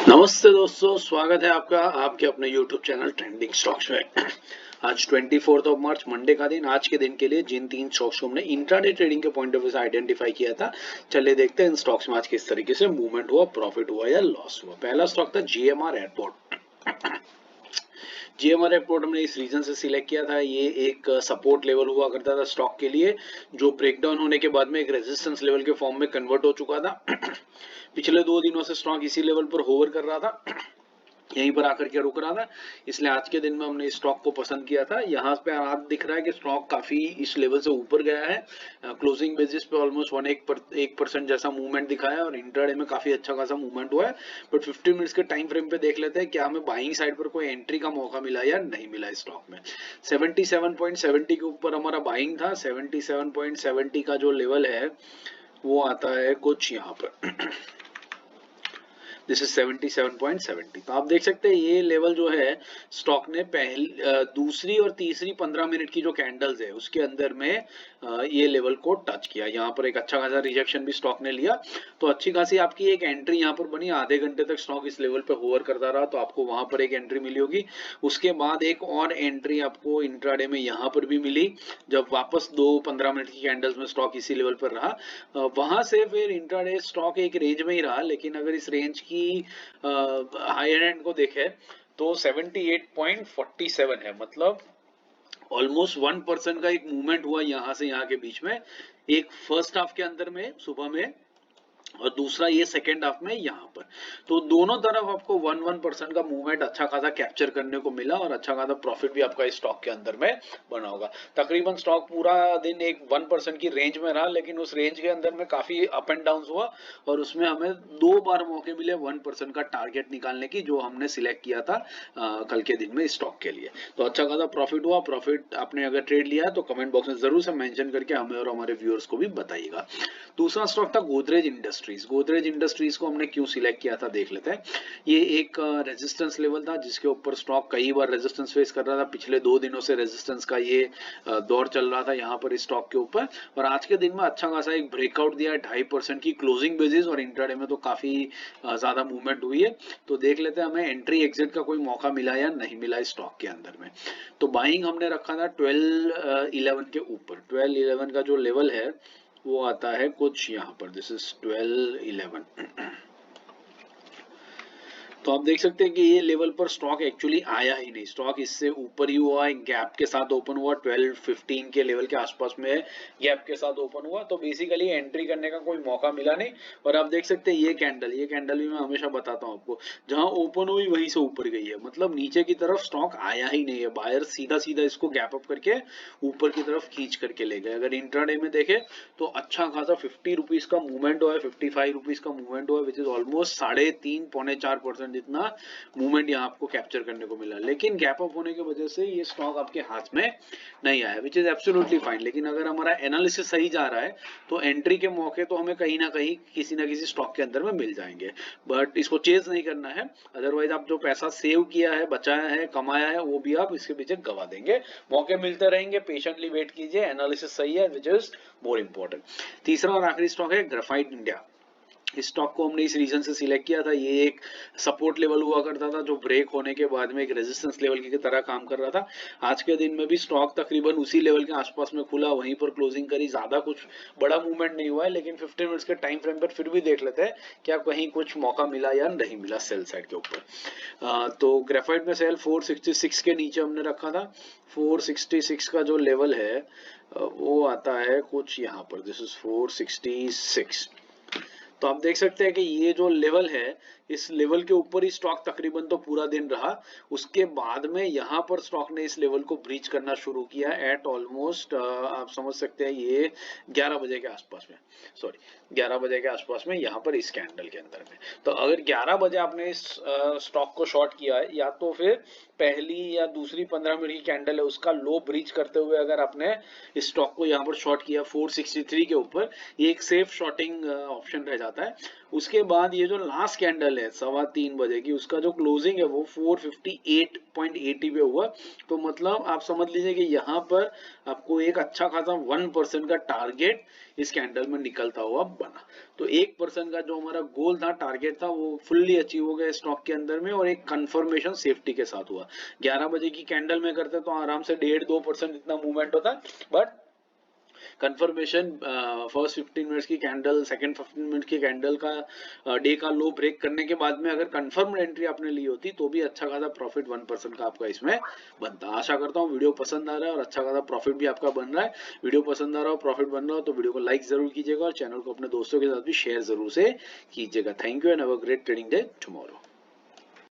नमस्ते दोस्तों, स्वागत है आपका आपके अपने YouTube चैनल ट्रेंडिंग स्टॉक्स में। आज 24 मार्च मंडे का दिन। आज के दिन के लिए जिन तीन स्टॉक्स को हमने इंट्राडे ट्रेडिंग के पॉइंट ऑफ व्यू से आइडेंटिफाई किया था, चलिए देखते हैं इन स्टॉक्स में आज किस तरीके से मूवमेंट हुआ, प्रॉफिट हुआ या लॉस हुआ। पहला स्टॉक था GMR एयरपोर्ट। GMR एयरपोर्ट हमने इस रीजन से सिलेक्ट किया था, ये एक सपोर्ट लेवल हुआ करता था स्टॉक के लिए, जो ब्रेकडाउन होने के बाद में एक रेजिस्टेंस लेवल के फॉर्म में कन्वर्ट हो चुका था। पिछले 2 दिनों से स्टॉक इसी लेवल पर होवर कर रहा था, यहीं पर आकर के रुक रहा था, इसलिए आज के दिन में हमने इस स्टॉक को पसंद किया था। यहाँ पे आज दिख रहा है कि स्टॉक काफी इस लेवल से ऊपर गया है, क्लोजिंग बेसिस पे ऑलमोस्ट 1% जैसा मूवमेंट दिखाया और इंट्राडे में काफी अच्छा खासा मूवमेंट हुआ है। बट 50 मिनट्स के टाइम फ्रेम पे देख लेते हैं क्या हमें बाइंग साइड पर कोई एंट्री का मौका मिला या नहीं मिला। स्टॉक में 77.70 के ऊपर हमारा बाइंग था। 77.70 का जो लेवल है वो आता है कुछ यहाँ पर दिस इज 77.70। तो आप देख सकते हैं ये लेवल जो है स्टॉक ने दूसरी और तीसरी 15 मिनट की जो कैंडल्स है उसके अंदर में ये लेवल को टच किया। यहाँ पर एक अच्छा खासा रिजेक्शन भी स्टॉक ने लिया, तो अच्छी खासी आपकी एक एंट्री यहाँ पर बनी। आधे घंटे तक स्टॉक इस लेवल पे होवर करता रहा, तो आपको वहां पर एक एंट्री मिली होगी। उसके बाद एक और एंट्री आपको इंट्राडे में यहाँ पर भी मिली, जब वापस 2 15 मिनट की कैंडल्स में स्टॉक इसी लेवल पर रहा। वहां से फिर इंट्राडे स्टॉक एक रेंज में ही रहा, लेकिन अगर इस रेंज की हायर एंड को देखें तो 78.47 है, मतलब ऑलमोस्ट 1% का एक मूवमेंट हुआ यहाँ से यहाँ के बीच में, एक फर्स्ट हाफ के अंदर में सुबह में और दूसरा ये सेकेंड हाफ में यहाँ पर। तो दोनों तरफ आपको 1% का मूवमेंट अच्छा खासा कैप्चर करने को मिला और अच्छा खासा प्रॉफिट भी आपका इस स्टॉक के अंदर में बना होगा। तकरीबन स्टॉक पूरा दिन एक 1% की रेंज में रहा, लेकिन उस रेंज के अंदर में काफी अप एंड डाउन हुआ और उसमें हमें 2 बार मौके मिले 1% का टारगेट निकालने की, जो हमने सिलेक्ट किया था कल के दिन में इस स्टॉक के लिए। तो अच्छा खासा प्रॉफिट हुआ। प्रॉफिट आपने अगर ट्रेड लिया तो कमेंट बॉक्स में जरूर से मेंशन करके हमें और हमारे व्यूअर्स को भी बताइएगा। दूसरा स्टॉक था गोदरेज इंडस्ट्रीज। गोदरेज इंडस्ट्रीज को हमने क्यों सिलेक्ट किया था देख लेते हैं। ये एक रेजिस्टेंस लेवल था जिसके ऊपर स्टॉक कई बार रेजिस्टेंस फेस कर रहा था। पिछले 2 दिनों से रेजिस्टेंस का ये दौर चल रहा था यहाँ पर इस स्टॉक के ऊपर, और आज के दिन में अच्छा खासा एक ब्रेकआउट दिया है 2.5% की क्लोजिंग बेसिस, और इंट्राडे में तो काफी ज्यादा मूवमेंट हुई है। तो देख लेते हैं हमें एंट्री एग्जिट का कोई मौका मिला या नहीं मिला इस स्टॉक के अंदर में। तो बाइंग हमने रखा था 1211 के ऊपर। 1211 का जो लेवल है वो आता है कुछ यहाँ पर, दिस इज 1211। तो आप देख सकते हैं कि ये लेवल पर स्टॉक एक्चुअली आया ही नहीं, स्टॉक इससे ऊपर ही हुआ, एक गैप के साथ ओपन हुआ, 1215 के लेवल के आसपास में गैप के साथ ओपन हुआ। तो बेसिकली एंट्री करने का कोई मौका मिला नहीं। और आप देख सकते हैं ये कैंडल भी मैं हमेशा बताता हूँ आपको, जहां ओपन हुई वहीं से ऊपर गई है, मतलब नीचे की तरफ स्टॉक आया ही नहीं है। बायर सीधा सीधा इसको गैप अप करके ऊपर की तरफ खींच करके ले गए। अगर इंट्राडे में देखे तो अच्छा खासा 50 रुपीज का मूवमेंट हुआ है, 55 रुपीज का मूवमेंट हुआ है, विच इज ऑलमोस्ट 3.5-4% जितना मूवमेंट यहाँ आपको कैप्चर करने को मिला। लेकिन गैप अप होने की वजह से ये स्टॉक आपके हाथ में नहीं आया, विच इज एब्सोल्युटली फाइन। लेकिन अगर हमारा एनालिसिस सही जा रहा है तो एंट्री के मौके तो हमें कहीं ना कहीं किसी ना किसी स्टॉक के अंदर में मिल जाएंगे, बट इसको चेज नहीं करना है। अदरवाइज आप जो पैसा सेव किया है, बचाया है, कमाया है, वो भी आप इसके पीछे गवा देंगे। मौके मिलते रहेंगे, पेशेंटली वेट कीजिए, एनालिसिस सही है, विच इज मोर इंपॉर्टेंट। तीसरा और आखिरी स्टॉक है ग्रेफाइट इंडिया। इस स्टॉक को हमने इस रीजन से सिलेक्ट किया था, ये एक सपोर्ट लेवल हुआ करता था जो ब्रेक होने के बाद में एक रेजिस्टेंस लेवल की तरह काम कर रहा था। आज के दिन में भी स्टॉक तकरीबन उसी लेवल के आसपास में खुला, वहीं पर क्लोजिंग करी, ज्यादा कुछ बड़ा मूवमेंट नहीं हुआ है। लेकिन 15 मिनट्स के टाइम फ्रेम पर फिर भी देख लेते हैं क्या कहीं कुछ मौका मिला या नहीं मिला सेल साइड के ऊपर। तो ग्रेफाइट में सेल 466 के नीचे हमने रखा था। 466 का जो लेवल है वो आता है कुछ यहाँ पर, दिस इज 466। तो आप देख सकते हैं कि ये जो लेवल है, इस लेवल के ऊपर ही स्टॉक तकरीबन तो पूरा दिन रहा। उसके बाद में यहाँ पर स्टॉक ने इस लेवल को ब्रीच करना शुरू किया एट ऑलमोस्ट आप समझ सकते हैं ये 11 बजे के आसपास में, सॉरी 11 बजे के आसपास में यहाँ पर इस कैंडल के अंदर में। तो अगर 11 बजे आपने इस स्टॉक को शॉर्ट किया है, या तो फिर पहली या दूसरी 15 मिनट की कैंडल है उसका लो ब्रीच करते हुए अगर आपने इस स्टॉक को यहाँ पर शॉर्ट किया 463 के ऊपर, ये एक सेफ शॉर्टिंग ऑप्शन रह जाता है। उसके बाद ये जो लास्ट कैंडल है 3:15 बजे की, उसका जो क्लोजिंग है वो 458.80 पे हुआ। तो मतलब आप समझ लीजिए कि यहाँ पर आपको एक अच्छा खासा 1% का टारगेट इस कैंडल में निकलता हुआ बना। तो 1% का जो हमारा गोल था, टारगेट था, वो फुल्ली अचीव हो गया स्टॉक के अंदर में, और एक कंफर्मेशन सेफ्टी के साथ हुआ। 11 बजे की कैंडल में करते तो आराम से 1.5-2% इतना मूवमेंट होता, बट कंफर्मेशन फर्स्ट 15 मिनट्स की कैंडल, सेकंड 15 मिनट की कैंडल का डे का लो ब्रेक करने के बाद में अगर कंफर्म एंट्री आपने ली होती तो भी अच्छा खासा प्रॉफिट 1% का आपका इसमें बनता। आशा करता हूँ वीडियो पसंद आ रहा है और अच्छा खासा प्रॉफिट भी आपका बन रहा है। वीडियो पसंद आ रहा हो, प्रॉफिट बन रहा हो, तो वीडियो को लाइक जरूर कीजिएगा और चैनल को अपने दोस्तों के साथ भी शेयर जरूर से कीजिएगा। Thank you and have a great trading day tomorrow.